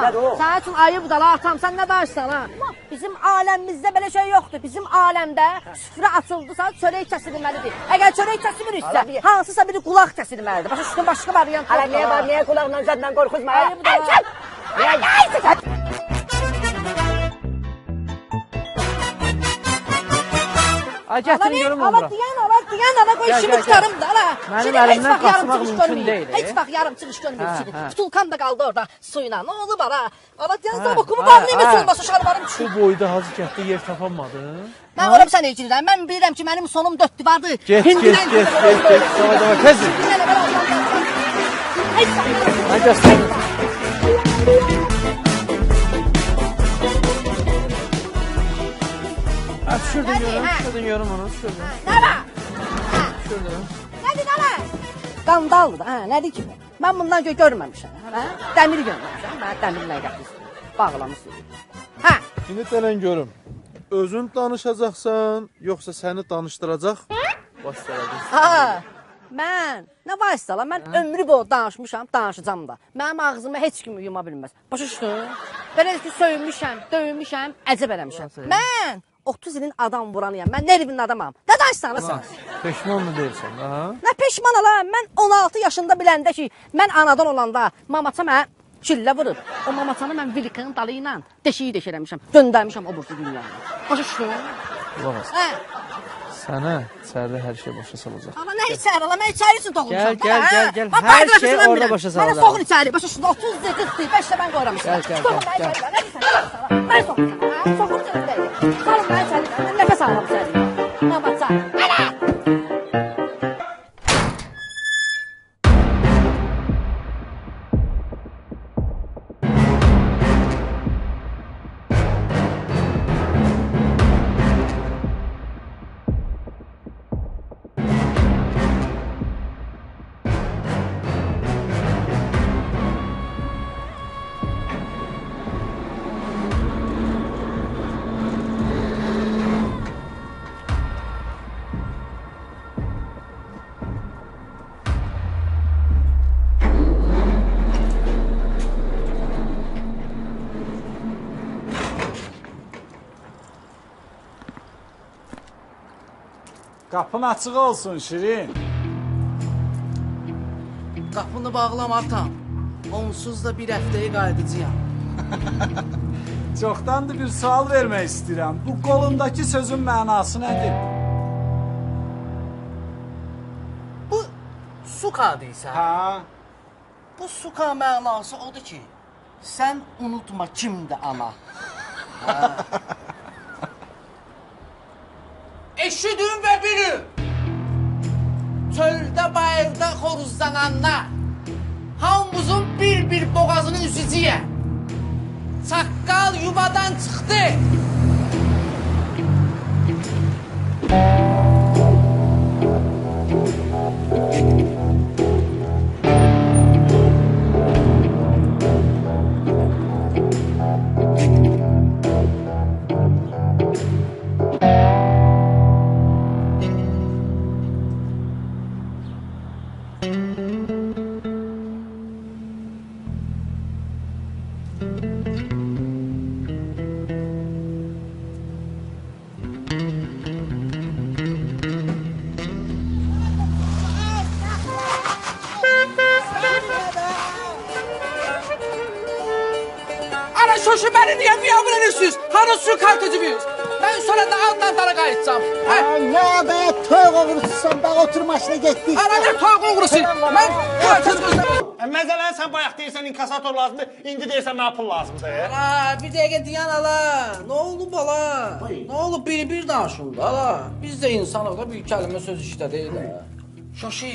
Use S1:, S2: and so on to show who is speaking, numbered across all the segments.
S1: Nədir o?
S2: Sənin üçün ayıbdır la atam, sən nə danışsan ha? Bizim aləmimizdə belə şey yoxdur. Bizim aləmdə süfrə açıldısa çörək kəsilməlidir. Əgər çörək kəsilmirsə, hansısa biri qulaq kəsilməlidir. Başa düşdün, başqa variant yoxdur.
S1: Hələ niyə var, niyə qulağından zəddən qorxuzma?
S2: Ayıbdır la.
S3: Ay gətirin görüm onu bura.
S2: Ala qoy işimi tutarım da ala.
S3: Mənim əlimdən qaçmaq mümkün deyil.
S2: Heç vaxt yarım çıxış görməyib. Tutulkan da qaldı orada suyla. Nə olub ala? Ala deyən zabokumu
S3: hə,
S2: bağlayım heç olmasa şalvarım
S3: Bu
S2: düşür.
S3: boyda hazır gətdə yer tapanmadın.
S2: Mən oram sən elçidirəm. Mən bilirəm ki, mənim sonum dötdü vardı.
S3: Get. Davay, tez. Ay göstərin. Düşürdün yorum onu, düşürdün.
S2: Nə var?
S3: Düşürdün.
S2: Nədir ala? Qandaldır da, nədir ki? Mən bundan görməmişəm. Dəmir görməmişəm. Mən dəmirlə gətirdim. Bağlamışam. Hə.
S3: İndi denən görüm. Özün danışacaqsan, yoxsa səni danışdıracaq? Başlayacaqsın.
S2: Ha. Mən nə vasitələ? Mən ömrü boyu danışmışam, danışacağam da. Mənim ağzımı heç kim yuma bilməz. Başa düşdün? Belə ki, söyünmüşəm, döyülmüşəm, əcəb eləmişəm. Mən 30 ilin adam vuranıyam. Mən nervin adamam. Nə danışsan sən?
S3: Peşman mı deyirsən, ha?
S2: Nə peşman ala? Mən 16 yaşında biləndə ki, mən anadan olanda mamaça mənə çillə vurub. O mamaçanı mən vilkanın dalı ilə deşik eləmişəm. Göndərmişəm o burcu dünyaya. Başa düşdün?
S3: Qulaq as.
S2: Hə.
S3: Sənə içəridə hər şey başa salacaq.
S2: Amma nə içəri ala? Mən içəri üçün doğulmuşam.
S3: Gəl. Hər şey orada başa salacaq.
S2: Mənə soğun içəri. Başa düşdün? 30 il, 40 il, 5 də mən qoyramışam.
S3: Gəl.
S2: Mən soğun içəri. Soğun içəri deyil. Salın mən içəri. Mən nəfəs alıram içəri. Mamaça. Ana!
S4: Qapın açıq olsun Şirin.
S5: Qapını bağlama atam. Onsuz da bir həftəyə qayıdacağam.
S4: Çoxdandır bir sual vermək istəyirəm. Bu qolundakı sözün mənası nədir?
S5: Bu suka deyirsən.
S4: Hə?
S5: Bu suka mənası odur ki, sən unutma kimdir ana. Eşidin və bilin. Çöldə bayırda xoruzlananlar, hamımızın bir boğazını üzücüyə. Çaqqal yuvadan çıxdı. Şoşu beni niye miyavlanırsınız? Hanı su kartıcı mıyız? Ben sonra da alttan dara qayıtsam.
S1: Ne be, toy oğursusan, bak otur maşına getdik.
S5: Ana ne toy oğrusu? Ben kartız gözlemem.
S6: Məsələn, sən bayaq deyirsən inkasator lazımdır, indi deyirsən mənə pul lazımdır.
S5: Ala, bir dəqiqə deyən ala. Ne oldu bala? Ne oldu bir danışın da ala. Biz de insanıq da bir kəlmə söz işlədik də. Şoşu,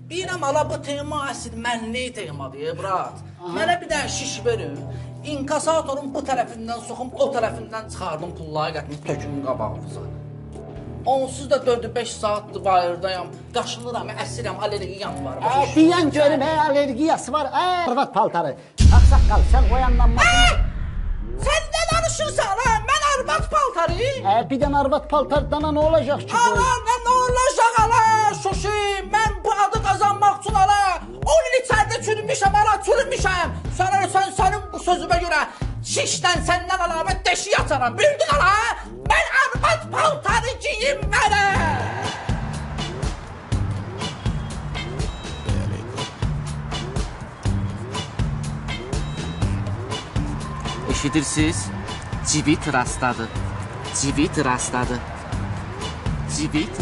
S5: bilirəm ala bu tema əsil mənli temadır, brat. Mənə bir dənə şiş verin. İnkasatorun bu tərəfindən soxum, o tərəfindən çıxardım pulları gətirib töküm qabağımıza. Onsuz da 4-5 saatdır bayırdayam, qaşınıram, əsirəm, alergiyam var.
S1: Deyən görüm, alergiyası var, arvad paltarı. Ağsaqqal, sən oyanlanmasın.
S5: Sən nə danışırsan ha? Mən arvad paltarı?
S1: Bir dənə arvad paltardan nə olacaq ki?
S5: Ala, nə olacaq ala? Şoşu, mən bu adı qazanmaq üçün ala 10 il içəridə çürümüşəm ala, çürümüşəm. Sənin bu sözümə görə şişdən səndən əlavə deşik açaram. Bildin ala? Mən arvad paltarı giyinmərəm. Eşidirsiniz? Civit rastladı. Civit rastladı. Civit